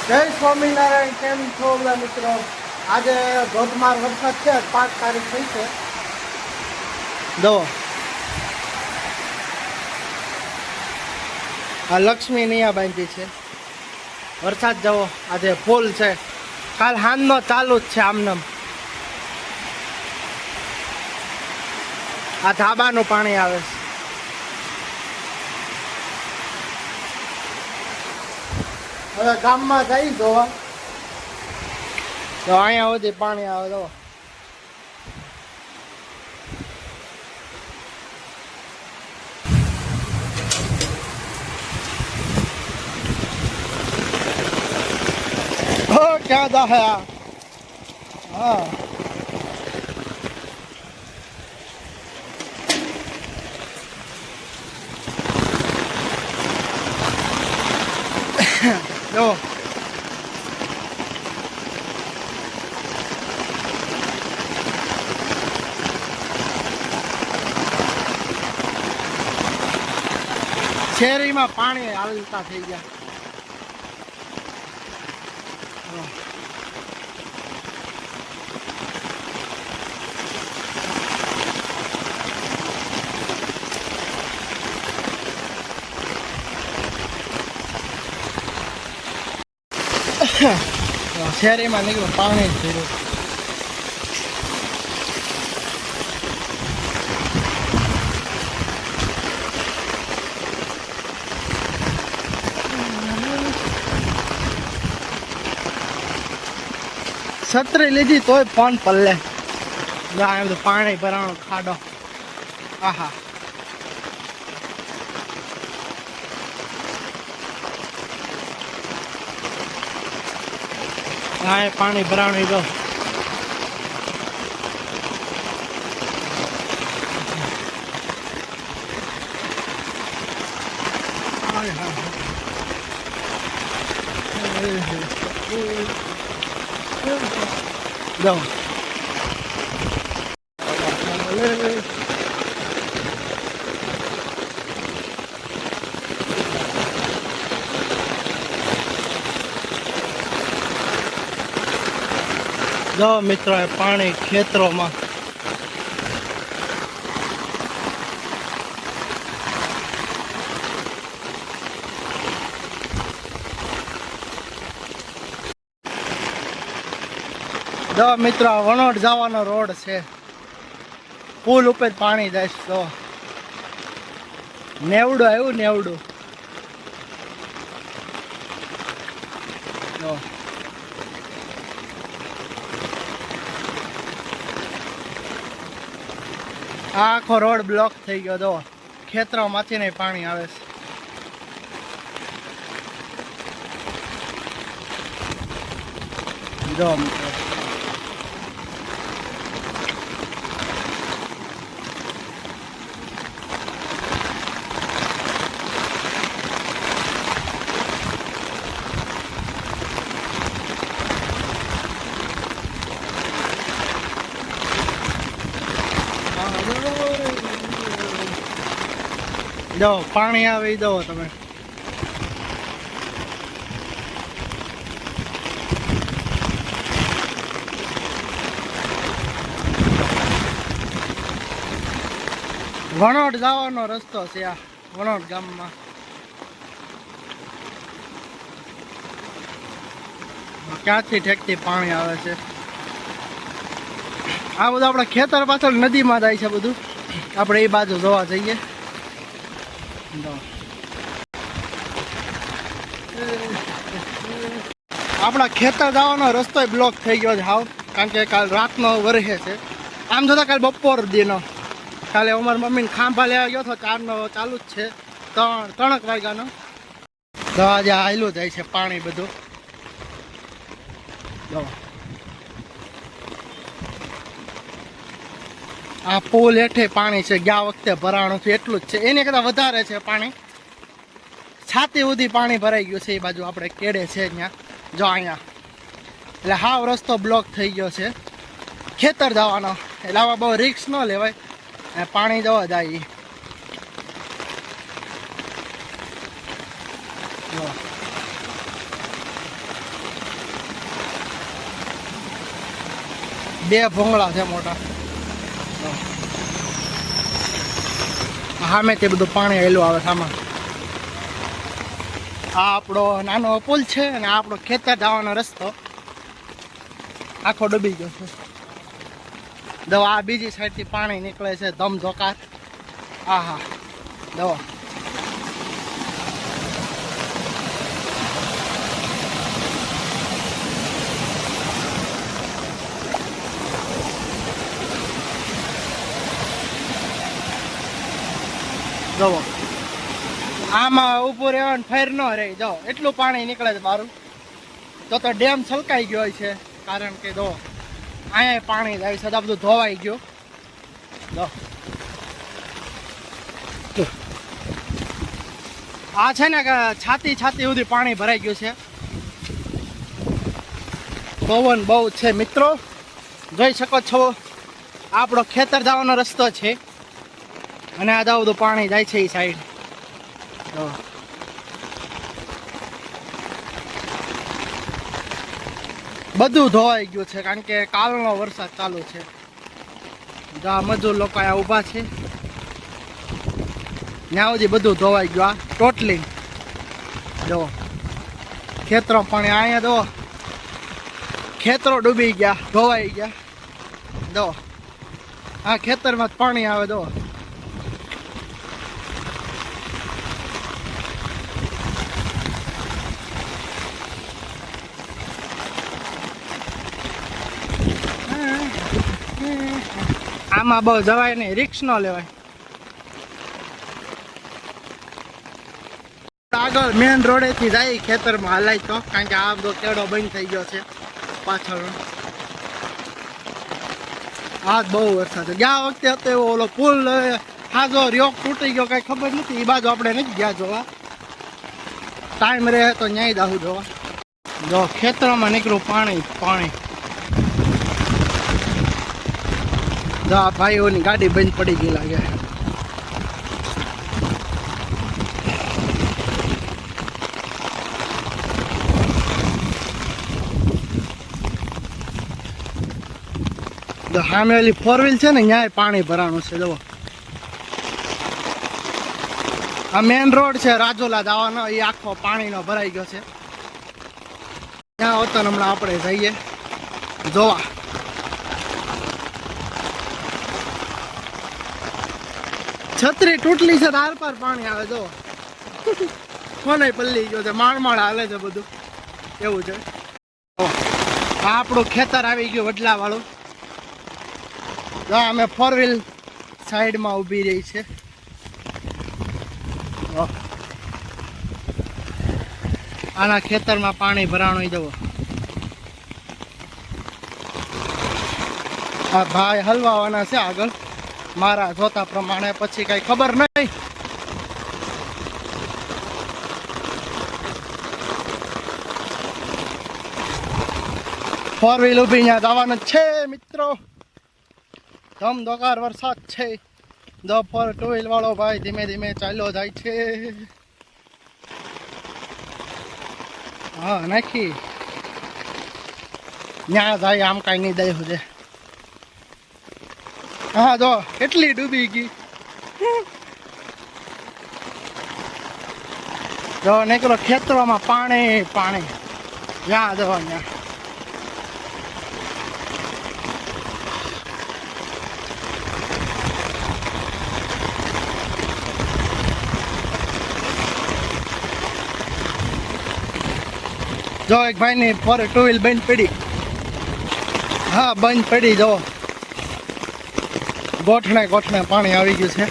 જય સ્વામિનારાયણ. કેમ છો બધા મિત્રો? આજે ધોધમાર વરસાદ છે. 5 તારીખ થઈ છે. જો આ લક્ષ્મી નિયા બાંધી છે. વરસાદ જવો આજે ફૂલ છે. કાલ હાંજનો ચાલુ જ છે આમનામ. આ ધાબાનું પાણી આવે છે. હવે ગામમાં જઈ જોવા તો અહીંયા સુધી પાણી આવે. તો ક્યાં જાહે આ? હા જો શેરીમાં પાણી હાલતા થઈ ગયા. શેરીમાં નીકળ્યું પાણી જ થયું. છત્રી લીધી તોય ફોન પલ્લે. એમ તો પાણી ભરાણો ખાડો. આહા હા પાણી ભરાણી જો જો જો મિત્રો પાણી ખેતરોમાં. જો મિત્રો વણોડ જવાનો રોડ છે. પુલ ઉપર પાણી જાય છે. તો નેવડું આવ્યું નેવડું. જો આખો રોડ બ્લોક થઈ ગયો. જો ખેતરોમાંથી નહીં પાણી આવે છે. જો જો પાણી આવે દો તમે. વણોડ જવાનો રસ્તો છે આ વણોડ ગામમાં. ક્યાંથી ઠેકથી પાણી આવે છે. આ બધું આપણા ખેતર પાછળ નદીમાં જાય છે. બધું આપણે એ બાજુ જોવા જઈએ. આપણા ખેતર જવાનો રસ્તો બ્લોક થઈ ગયો છે હાવ. કારણ કે કાલ રાતનો વરસે છે. આમ જોતા કાલ બપોર દીનો. કાલે અમારી મમ્મીને ખાંભા લેવા ગયો હતો. 4નો ચાલુ જ છે. 3 વાગ્યાનો. તો આજે હાયલું જાય છે પાણી બધું. આ પુલ હેઠે પાણી છે. ગયા વખતે ભરાણું છે એટલું જ છે. એની કરતાં વધારે છે પાણી. છાતી સુધી પાણી ભરાઈ ગયું છે એ બાજુ. આપણે કેડે છે ત્યાં. જો અહીંયા એટલે હાવ રસ્તો બ્લોક થઈ ગયો છે ખેતર જવાનો. એટલે આવા બહુ રિક્સ ન લેવાય. પાણી જવા જાય. બે ભોંગળા છે મોટા. સામે તે બધું પાણી હેલું આવે સામે. આ આપણો નાનો પુલ છે અને આ આપણો ખેતર જવાનો રસ્તો આખો ડૂબી ગયો છે. દવા આ બીજી સાઈડથી પાણી નીકળે છે ધમધોકાર. હા હા દવા જવો આમાં ઊભું રહેવાનું ફેર ન રહે. જો એટલું પાણી નીકળે છે મારું. તો ડેમ છલકાઈ ગયો છે કારણ કે જો અહીંયા પાણી જાય છે બધું ધોવાઈ ગયું. જો આ છે ને કે છાતી સુધી પાણી ભરાઈ ગયું છે. પવન બહુ છે મિત્રો, જોઈ શકો છો. આપણો ખેતર જવાનો રસ્તો છે અને આ બધું પાણી જાય છે એ સાઈડ. બધું ધોવાઈ ગયું છે કારણ કે કાલનો વરસાદ ચાલુ છે. જા મજૂર લોકો અહીંયા ઊભા છે ત્યાં સુધી બધું ધોવાઈ ગયું. આ ટોટલી જો ખેતરો પાણી અહીંયા જો ખેતરો ડૂબી ગયા, ધોવાઈ ગયા. જો આ ખેતરમાં જ પાણી આવે. જો આમાં બહુ જવાય નહીં, રિક્સ ન લેવાય. આગળ મેન રોડેથી જાય ખેતરમાં હલાય તો, કારણ કે આ બધો કેળો બંધ થઈ ગયો છે પાછળ. આ બહુ વરસાદ છે. ગયા વખતે હતો એવો ઓલો પુલ હાજો રોક તૂટી ગયો, કઈ ખબર નથી. એ બાજુ આપણે નથી ગયા જોવા. ટાઈમ રહે તો ન્યાય દાહું જોવા. જો ખેતરમાં નીકળ્યું પાણી પાણી. જો આ ભાઈઓની ગાડી બંધ પડી ગઈ લાગે. સામે ઓલી 4 વ્હીલ છે ને ત્યાં પાણી ભરાણું છે. જુઓ આ મેન રોડ છે રાજોલા જવાનો, એ આખો પાણીનો ભરાઈ ગયો છે. ત્યાં હોતો હમણાં આપણે જઈએ જોવા. છત્રી તૂટલી છે, તાર પર પાણી આવે. જો કોને પલ્લી ગયો છે, માળ હાલે છે બધું એવું છે. આ આપણું ખેતર આવી ગયું વડલા વાળું. અમે 4 વ્હીલ સાઈડમાં ઊભી રહી છે. આના ખેતરમાં પાણી ભરાણું. જવો આ ભાઈ હલવાવાના છે આગળ મારા જોતા પ્રમાણે, પછી કઈ ખબર નહીં. ફોર વ્હીલ ઊભી ત્યાં જવાનું છે મિત્રો. ધમધોકાર વરસાદ છે. 2 વ્હીલ વાળો ભાઈ ધીમે ધીમે ચાલ્યો જાય છે. હા નાખી ત્યાં જાય આમ કઈ નહીં દઈ છે. હા જો એટલી ડૂબી ગઈ. જો નીકળો ખેતરોમાં પાણી પાણી. ત્યાં જો ત્યાં જો એક ભાઈની 2 વ્હીલ બંધ પડી. હા બંધ પડી. જો ગોઠણે પાણી આવી ગયું છે.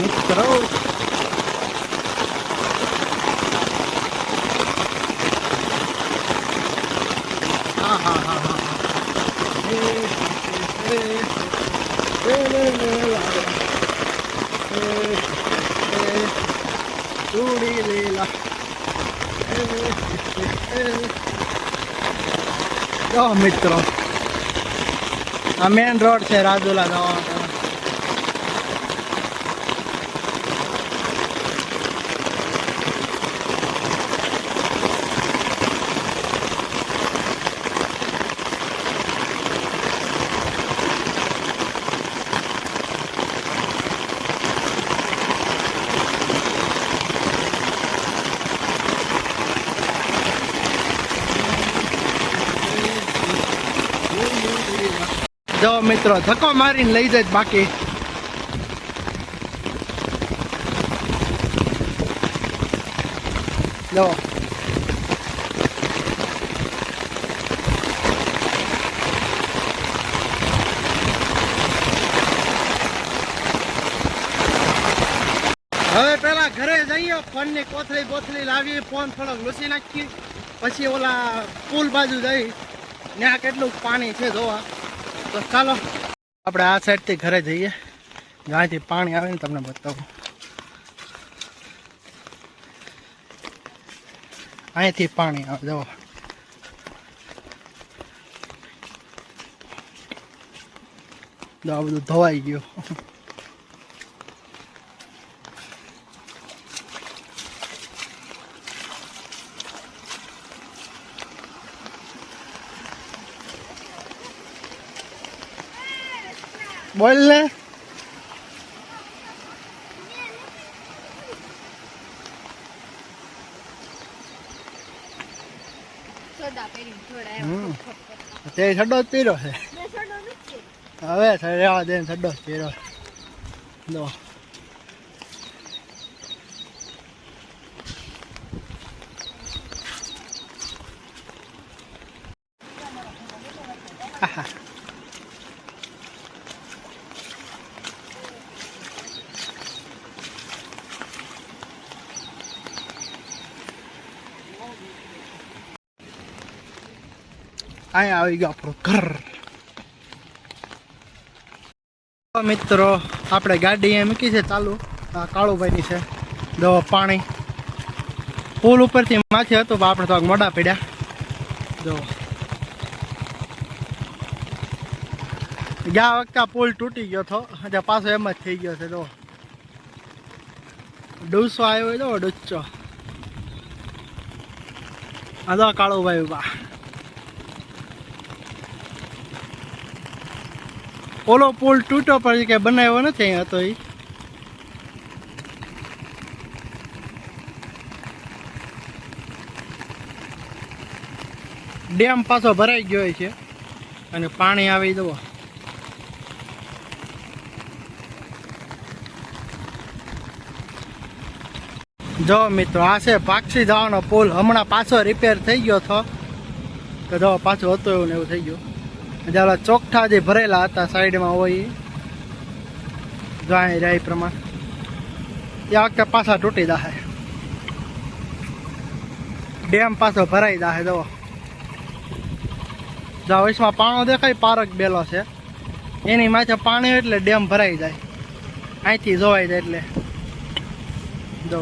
મિત્રો ઉડી લીલા જો મિત્રો આ મેન રોડ છે રાજુલા જવાનો. જો મિત્રો ધક્કો મારીને લઈ જાય બાકી જો હવે પેલા ઘરે જઈએ, ફોનની કોથળી બોથળી લાવી, ફોન થોડોક લૂસી નાખી, પછી ઓલા પુલ બાજુ જઈ ત્યાં કેટલું પાણી છે જોવા. તો ચાલો આપણે આ સાઈડથી ઘરે જઈએ, જ્યાંથી પાણી આવે ને તમને બતાવું. અહીંથી પાણી આવે જો. આ બધું ધોવાઈ ગયું. બોલ ને તે છડ્ડો જ પીરો છે હવે રહેવા દે છડ્ડો જ પીરો જો. અહીંયા આવી ગયો આપણું ઘર. મિત્રો આપણે ગાડી અહીંયા મૂકી છે ચાલુ, આ કાળુભાઈની છે. જો પાણી પુલ ઉપરથી માથે હતું, આપણે તો મોડા પડ્યા. જો ગયા વખતે આ પુલ તૂટી ગયો હતો, આજે પાછો એમ જ થઈ ગયો છે. જો ડૂસો આવ્યો હોય, જો ડૂચો. આ જો કાળુભાઈ ઉભા. ઓલો પુલ તૂટ્યો પછી કે બનાવ્યો નથી અહીંયા હતો. એ ડેમ પાછો ભરાઈ ગયો છે અને પાણી આવી જવો. જો મિત્રો આ છે પાક્ષી જવાનો પુલ. હમણાં પાછો રિપેર થઈ ગયો હતો, તો જો પાછો હતો એવું ને એવું થઈ ગયું. જ્યાં ચોખ્ઠા જે ભરેલા હતા સાઈડમાં હોય જાય જાય પ્રમાણે એ વખતે પાછા તૂટી જાહે. ડેમ પાછો ભરાઈ જાહે. જો જ્યાં વૈશમાં પાણો દેખાય, પારક બેલો છે એની માથે પાણી એટલે ડેમ ભરાઈ જાય. અહીંથી જોવાઈ જાય એટલે જો.